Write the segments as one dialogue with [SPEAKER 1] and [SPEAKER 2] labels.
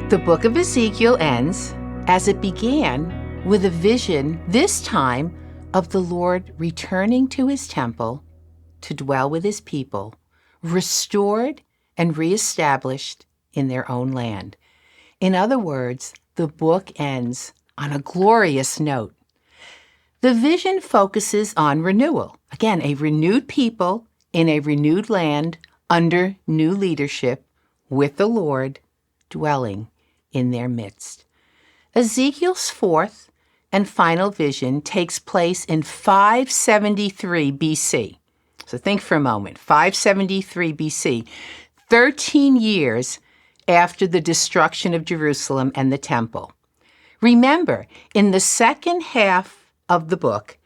[SPEAKER 1] The book of Ezekiel ends as it began with a vision, this time of the Lord returning to his temple to dwell with his people, restored and reestablished in their own land. In other words, the book ends on a glorious note. The vision focuses on renewal. Again, a renewed people in a renewed land under new leadership with the Lord dwelling in their midst. Ezekiel's fourth and final vision takes place in 573 BC. So think for a moment, 573 BC, 13 years after the destruction of Jerusalem and the temple. Remember, in the second half of the book,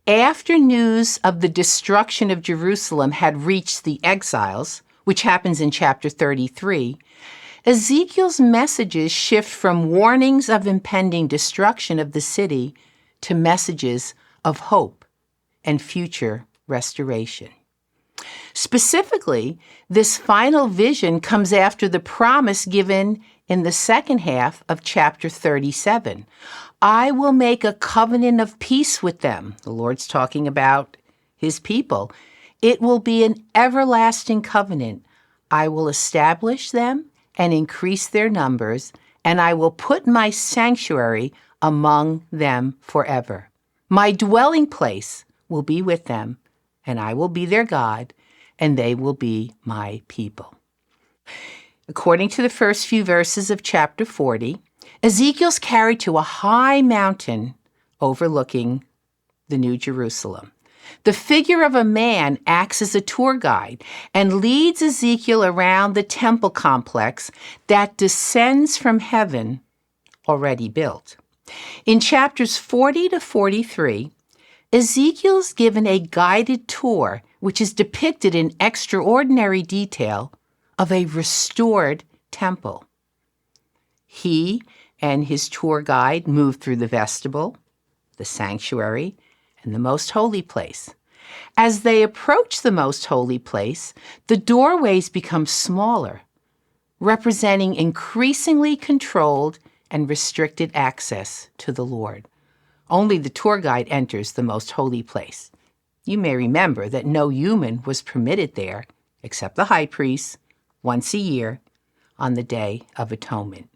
[SPEAKER 1] after news of the destruction of Jerusalem had reached the exiles, which happens in chapter 33, Ezekiel's messages shift from warnings of impending destruction of the city to messages of hope and future restoration. Specifically, this final vision comes after the promise given in the second half of chapter 37. I will make a covenant of peace with them. The Lord's talking about his people. It will be an everlasting covenant. I will establish them and increase their numbers, and I will put my sanctuary among them forever. My dwelling place will be with them, and I will be their God, and they will be my people. According to the first few verses of chapter 40, Ezekiel's carried to a high mountain overlooking the New Jerusalem. The figure of a man acts as a tour guide and leads Ezekiel around the temple complex that descends from heaven already built. In chapters 40 to 43, Ezekiel's given a guided tour which is depicted in extraordinary detail of a restored temple. He and his tour guide move through the vestibule, the sanctuary, and the most holy place. As they approach the most holy place, the doorways become smaller, representing increasingly controlled and restricted access to the Lord. Only the tour guide enters the most holy place. You may remember that no human was permitted there except the high priest once a year on the Day of Atonement.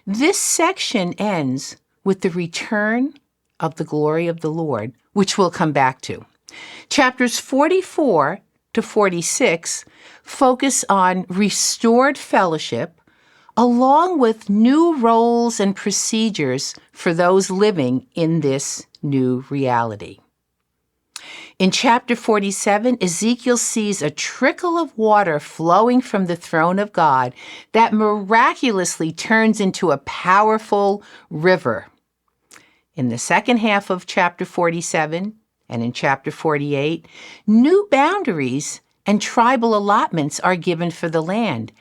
[SPEAKER 1] This section ends with the return of the glory of the Lord, which we'll come back to. Chapters 44 to 46 focus on restored fellowship, along with new roles and procedures for those living in this new reality. In chapter 47, Ezekiel sees a trickle of water flowing from the throne of God that miraculously turns into a powerful river. In the second half of chapter 47 and in chapter 48, new boundaries and tribal allotments are given for the land,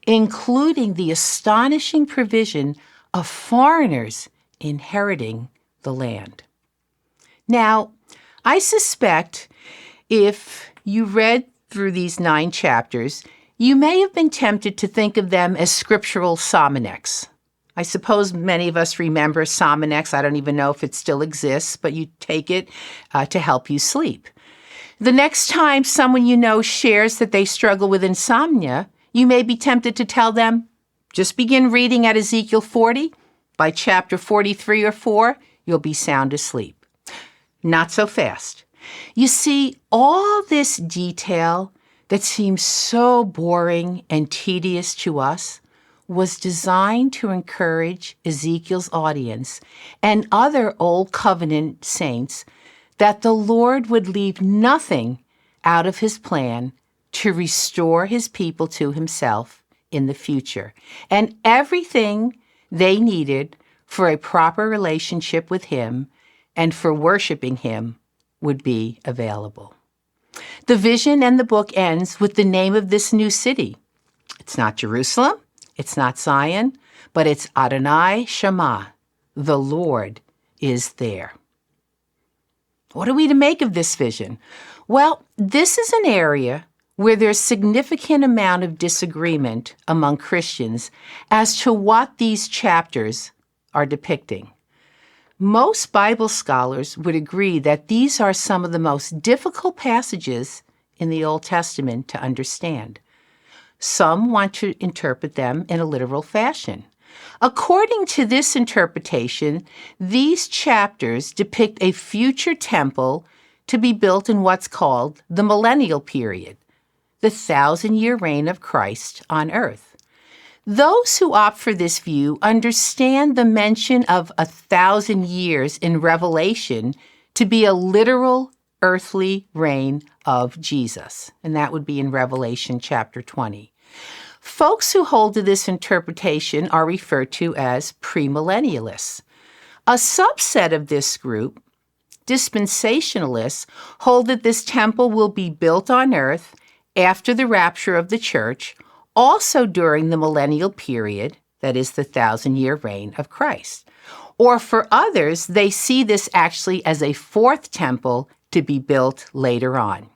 [SPEAKER 1] including the astonishing provision of foreigners inheriting the land. Now, I suspect if you read through these 9 chapters, you may have been tempted to think of them as scriptural psalmodics. I suppose many of us remember Sominex. I don't even know if it still exists, but you take it to help you sleep. The next time someone you know shares that they struggle with insomnia, you may be tempted to tell them, just begin reading at Ezekiel 40. By chapter 43 or 4, you'll be sound asleep. Not so fast. You see, all this detail that seems so boring and tedious to us was designed to encourage Ezekiel's audience and other Old Covenant saints that the Lord would leave nothing out of his plan to restore his people to himself in the future, and everything they needed for a proper relationship with him and for worshiping him would be available. The vision and the book ends with the name of this new city. It's not Jerusalem. It's not Zion, but it's Adonai Shammah. The Lord is there. What are we to make of this vision? Well, this is an area where there's significant amount of disagreement among Christians as to what these chapters are depicting. Most Bible scholars would agree that these are some of the most difficult passages in the Old Testament to understand. Some want to interpret them in a literal fashion. According to this interpretation, these chapters depict a future temple to be built in what's called the millennial period, the 1,000-year reign of Christ on earth. Those who opt for this view understand the mention of 1,000 years in Revelation to be a literal earthly reign of Jesus, and that would be in Revelation chapter 20. Folks who hold to this interpretation are referred to as premillennialists. A subset of this group, dispensationalists, hold that this temple will be built on earth after the rapture of the church, also during the millennial period, that is the 1,000-year reign of Christ. Or for others, they see this actually as a fourth temple to be built later on.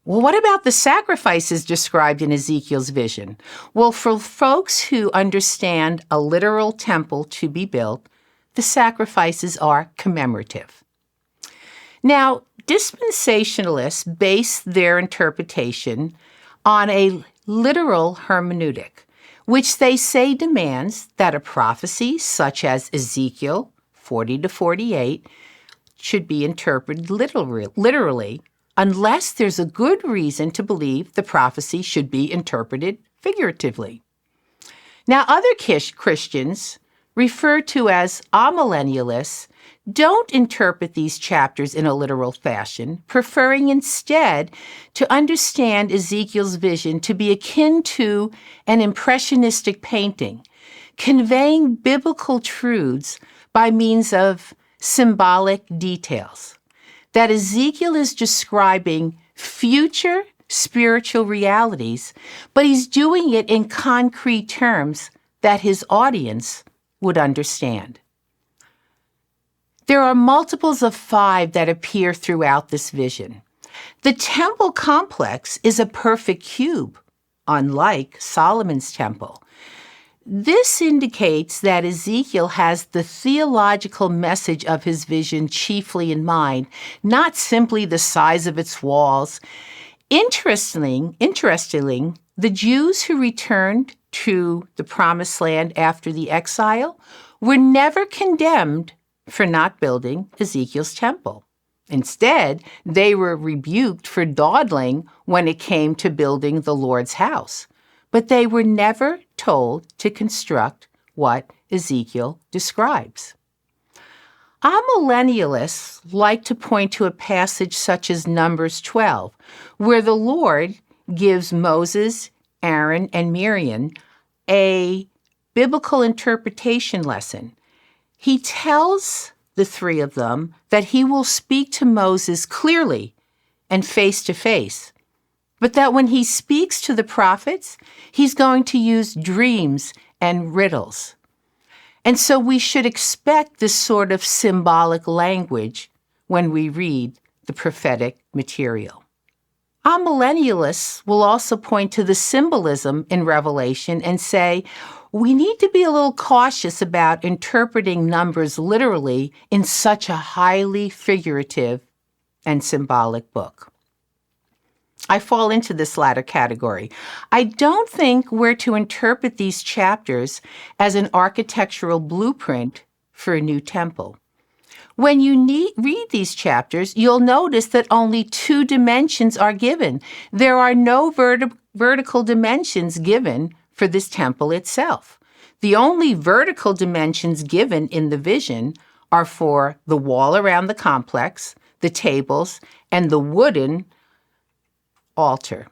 [SPEAKER 1] Well, what about the sacrifices described in Ezekiel's vision? Well, for folks who understand a literal temple to be built, the sacrifices are commemorative. Now, dispensationalists base their interpretation on a literal hermeneutic, which they say demands that a prophecy such as Ezekiel 40 to 48 should be interpreted literally, unless there's a good reason to believe the prophecy should be interpreted figuratively. Now, other Christians, referred to as amillennialists, don't interpret these chapters in a literal fashion, preferring instead to understand Ezekiel's vision to be akin to an impressionistic painting, conveying biblical truths by means of symbolic details. That Ezekiel is describing future spiritual realities, but he's doing it in concrete terms that his audience would understand. There are multiples of 5 that appear throughout this vision. The temple complex is a perfect cube, unlike Solomon's temple. This indicates that Ezekiel has the theological message of his vision chiefly in mind, not simply the size of its walls. Interestingly, the Jews who returned to the Promised Land after the exile were never condemned for not building Ezekiel's temple. Instead, they were rebuked for dawdling when it came to building the Lord's house. But they were never told to construct what Ezekiel describes. Amillennialists like to point to a passage such as Numbers 12, where the Lord gives Moses, Aaron, and Miriam a biblical interpretation lesson. He tells the 3 of them that he will speak to Moses clearly and face to face, but that when he speaks to the prophets, he's going to use dreams and riddles. And so we should expect this sort of symbolic language when we read the prophetic material. Amillennialists will also point to the symbolism in Revelation and say, we need to be a little cautious about interpreting Numbers literally in such a highly figurative and symbolic book. I fall into this latter category. I don't think we're to interpret these chapters as an architectural blueprint for a new temple. When you read these chapters, you'll notice that only 2 dimensions are given. There are no vertical dimensions given for this temple itself. The only vertical dimensions given in the vision are for the wall around the complex, the tables, and the wooden altar.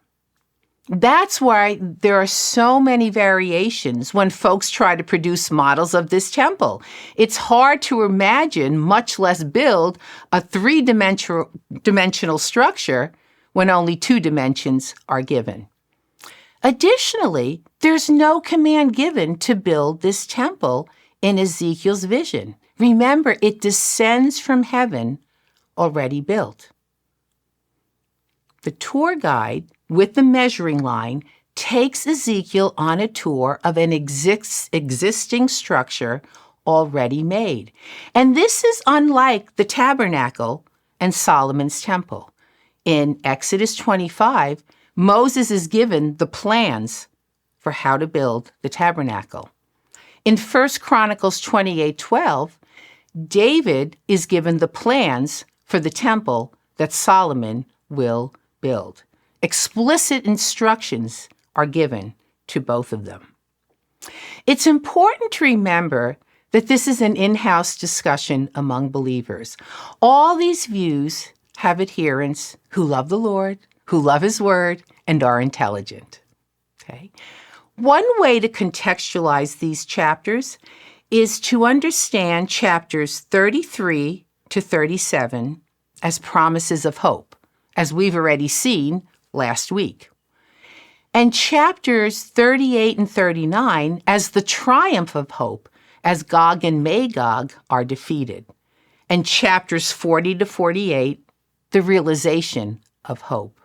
[SPEAKER 1] That's why there are so many variations when folks try to produce models of this temple. It's hard to imagine, much less build, a 3-dimensional structure when only 2 dimensions are given. Additionally, there's no command given to build this temple in Ezekiel's vision. Remember, it descends from heaven already built. The tour guide with the measuring line takes Ezekiel on a tour of an existing structure already made. And this is unlike the tabernacle and Solomon's temple. In Exodus 25, Moses is given the plans for how to build the tabernacle. In 1 Chronicles 28:12, David is given the plans for the temple that Solomon will build. Explicit instructions are given to both of them. It's important to remember that this is an in-house discussion among believers. All these views have adherents who love the Lord, who love His Word, and are intelligent. Okay? One way to contextualize these chapters is to understand chapters 33 to 37 as promises of hope, as we've already seen last week. And chapters 38 and 39 as the triumph of hope, as Gog and Magog are defeated. And chapters 40 to 48, the realization of hope.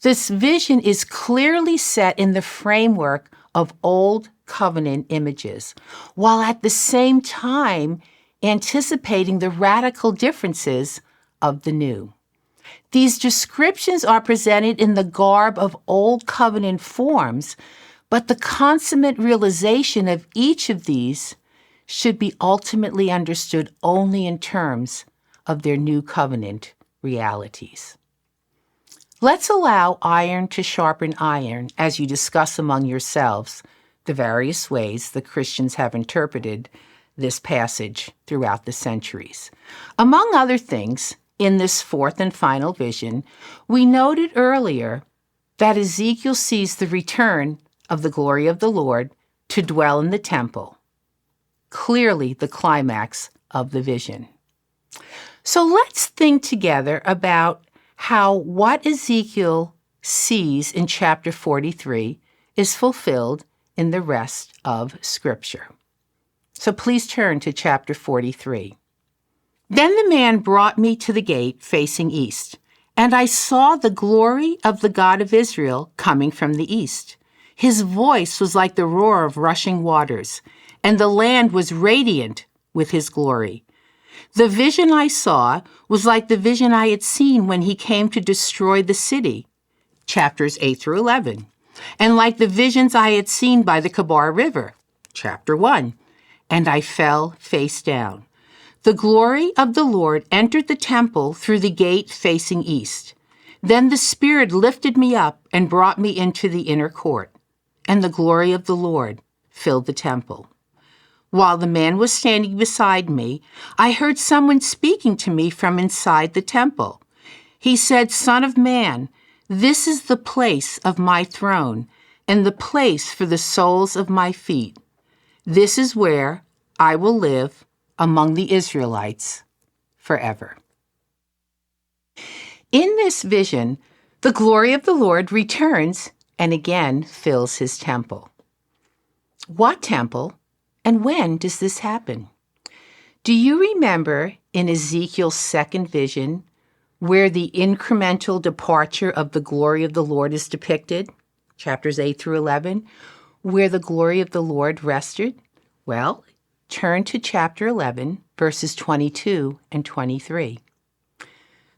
[SPEAKER 1] This vision is clearly set in the framework of Old Covenant images, while at the same time anticipating the radical differences of the New. These descriptions are presented in the garb of Old Covenant forms, but the consummate realization of each of these should be ultimately understood only in terms of their New Covenant realities. Let's allow iron to sharpen iron as you discuss among yourselves the various ways the Christians have interpreted this passage throughout the centuries. Among other things, in this fourth and final vision, we noted earlier that Ezekiel sees the return of the glory of the Lord to dwell in the temple, clearly the climax of the vision. So let's think together about how what Ezekiel sees in chapter 43 is fulfilled in the rest of Scripture. So please turn to chapter 43. Then the man brought me to the gate facing east, and I saw the glory of the God of Israel coming from the east. His voice was like the roar of rushing waters, and the land was radiant with his glory. The vision I saw was like the vision I had seen when he came to destroy the city, chapters 8 through 11, and like the visions I had seen by the Kebar River, chapter 1, and I fell face down. The glory of the Lord entered the temple through the gate facing east. Then the Spirit lifted me up and brought me into the inner court, and the glory of the Lord filled the temple. While the man was standing beside me, I heard someone speaking to me from inside the temple. He said, "Son of man, this is the place of my throne and the place for the soles of my feet. This is where I will live among the Israelites forever." In this vision, the glory of the Lord returns and again fills his temple. What temple? And when does this happen? Do you remember in Ezekiel's second vision where the incremental departure of the glory of the Lord is depicted? Chapters 8 through 11, where the glory of the Lord rested? Well, turn to chapter 11, verses 22 and 23.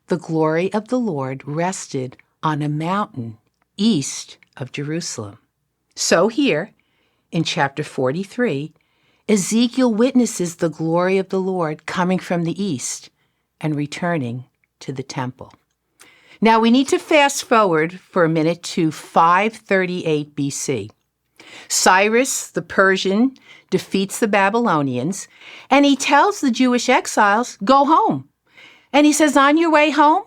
[SPEAKER 1] The glory of the Lord rested on a mountain east of Jerusalem. So here, in chapter 43, Ezekiel witnesses the glory of the Lord coming from the east and returning to the temple. Now we need to fast forward for a minute to 538 BC. Cyrus the Persian defeats the Babylonians, and he tells the Jewish exiles, "Go home." And he says, on your way home,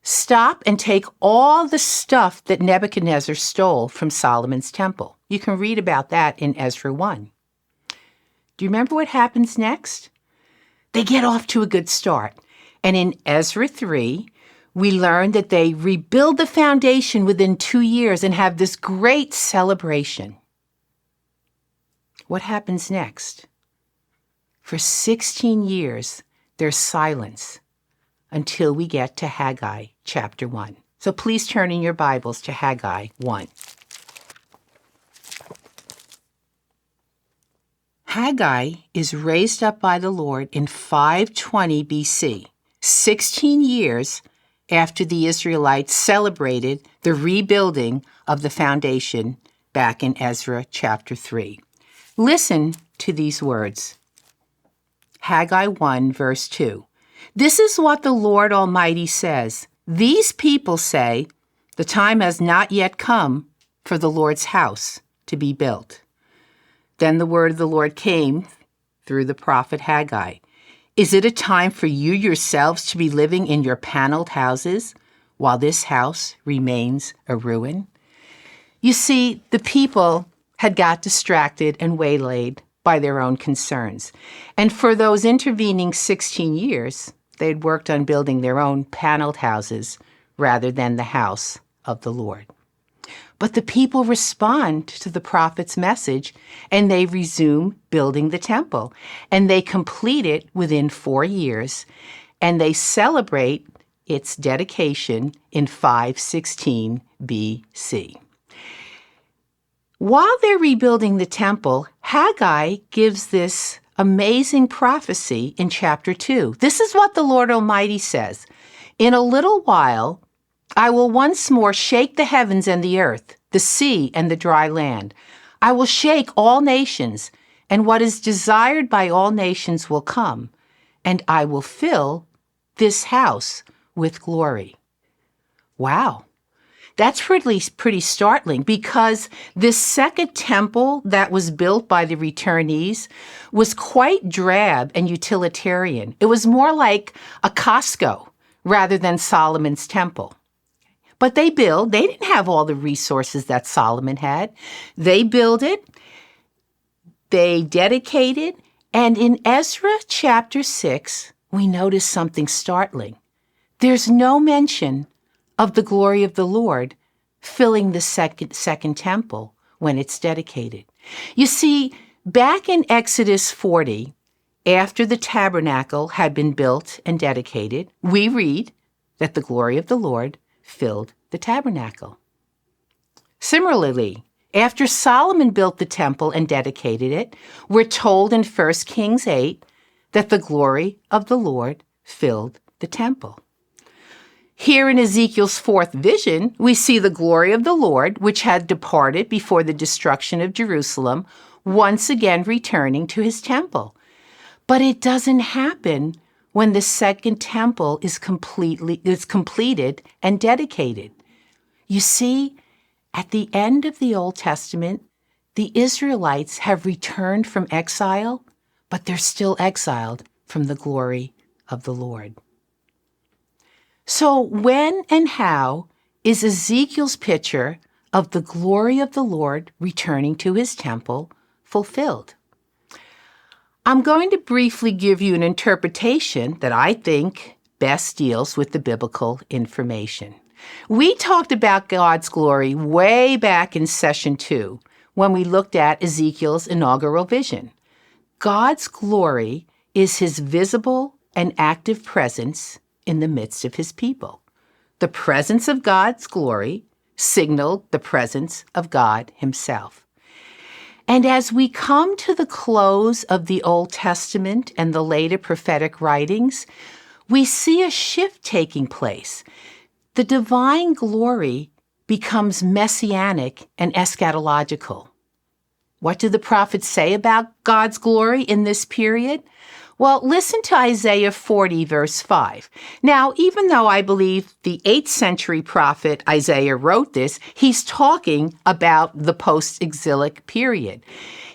[SPEAKER 1] stop and take all the stuff that Nebuchadnezzar stole from Solomon's temple. You can read about that in Ezra 1. Do you remember what happens next? They get off to a good start. And in Ezra 3, we learn that they rebuild the foundation within 2 years and have this great celebration. What happens next? For 16 years, there's silence until we get to Haggai chapter 1. So please turn in your Bibles to Haggai 1. Haggai is raised up by the Lord in 520 BC, 16 years after the Israelites celebrated the rebuilding of the foundation back in Ezra chapter 3. Listen to these words. Haggai 1, verse 2. This is what the Lord Almighty says. These people say, the time has not yet come for the Lord's house to be built. Then the word of the Lord came through the prophet Haggai. Is it a time for you yourselves to be living in your paneled houses while this house remains a ruin? You see, the people had got distracted and waylaid by their own concerns. And for those intervening 16 years, they'd worked on building their own paneled houses rather than the house of the Lord. But the people respond to the prophet's message, and they resume building the temple. And they complete it within 4 years, and they celebrate its dedication in 516 BC. While they're rebuilding the temple, Haggai gives this amazing prophecy in chapter 2. This is what the Lord Almighty says. In a little while, I will once more shake the heavens and the earth, the sea and the dry land. I will shake all nations, and what is desired by all nations will come, and I will fill this house with glory. Wow. That's pretty startling, because this second temple that was built by the returnees was quite drab and utilitarian. It was more like a Costco rather than Solomon's temple. But they didn't have all the resources that Solomon had. They built it, they dedicated, and in Ezra chapter 6, we notice something startling. There's no mention of the glory of the Lord filling the second temple when it's dedicated. You see, back in Exodus 40, after the tabernacle had been built and dedicated, we read that the glory of the Lord filled the tabernacle. Similarly, after Solomon built the temple and dedicated it, we're told in 1 Kings 8 that the glory of the Lord filled the temple. Here in Ezekiel's fourth vision, we see the glory of the Lord, which had departed before the destruction of Jerusalem, once again returning to his temple. But it doesn't happen when the second temple is completed and dedicated. You see, at the end of the Old Testament, the Israelites have returned from exile, but they're still exiled from the glory of the Lord. So when and how is Ezekiel's picture of the glory of the Lord returning to his temple fulfilled? I'm going to briefly give you an interpretation that I think best deals with the biblical information. We talked about God's glory way back in session 2 when we looked at Ezekiel's inaugural vision. God's glory is his visible and active presence in the midst of his people. The presence of God's glory signaled the presence of God himself. And as we come to the close of the Old Testament and the later prophetic writings, we see a shift taking place. The divine glory becomes messianic and eschatological. What do the prophets say about God's glory in this period? Well, listen to Isaiah 40, verse 5. Now, even though I believe the 8th century prophet Isaiah wrote this, he's talking about the post-exilic period.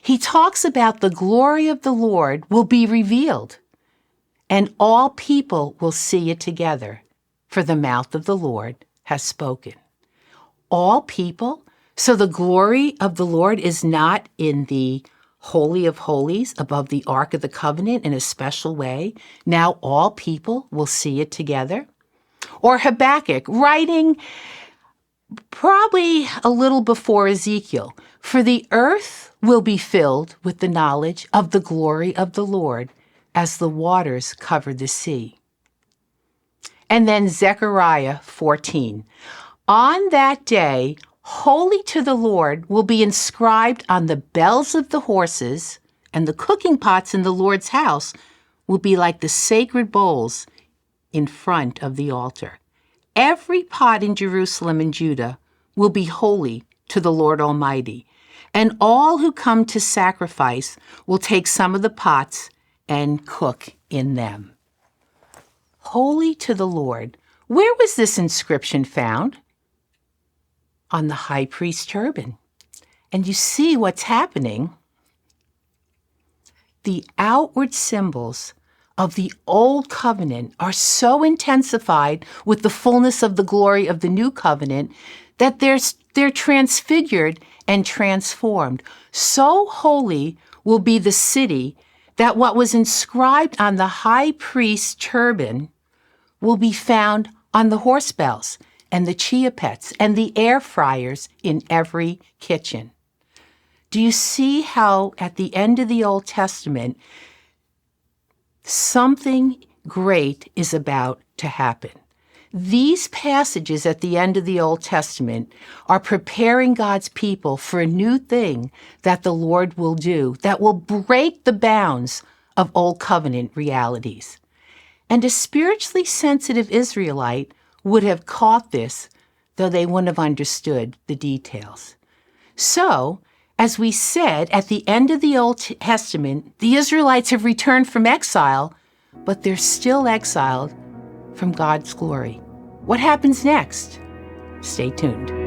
[SPEAKER 1] He talks about the glory of the Lord will be revealed, and all people will see it together, for the mouth of the Lord has spoken. All people? So the glory of the Lord is not in the Holy of Holies above the Ark of the Covenant in a special way. Now all people will see it together. Or Habakkuk, writing probably a little before Ezekiel, for the earth will be filled with the knowledge of the glory of the Lord as the waters cover the sea. And then Zechariah 14. On that day, holy to the Lord will be inscribed on the bells of the horses, and the cooking pots in the Lord's house will be like the sacred bowls in front of the altar. Every pot in Jerusalem and Judah will be holy to the Lord Almighty, and all who come to sacrifice will take some of the pots and cook in them. Holy to the Lord. Where was this inscription found? On the high priest's turban. And you see what's happening. The outward symbols of the old covenant are so intensified with the fullness of the glory of the new covenant that they're transfigured and transformed. So holy will be the city that what was inscribed on the high priest's turban will be found on the horse bells and the chia pets and the air fryers in every kitchen. Do you see how at the end of the Old Testament, something great is about to happen? These passages at the end of the Old Testament are preparing God's people for a new thing that the Lord will do that will break the bounds of Old Covenant realities. And a spiritually sensitive Israelite would have caught this, though they wouldn't have understood the details. So, as we said, at the end of the Old Testament, the Israelites have returned from exile, but they're still exiled from God's glory. What happens next? Stay tuned.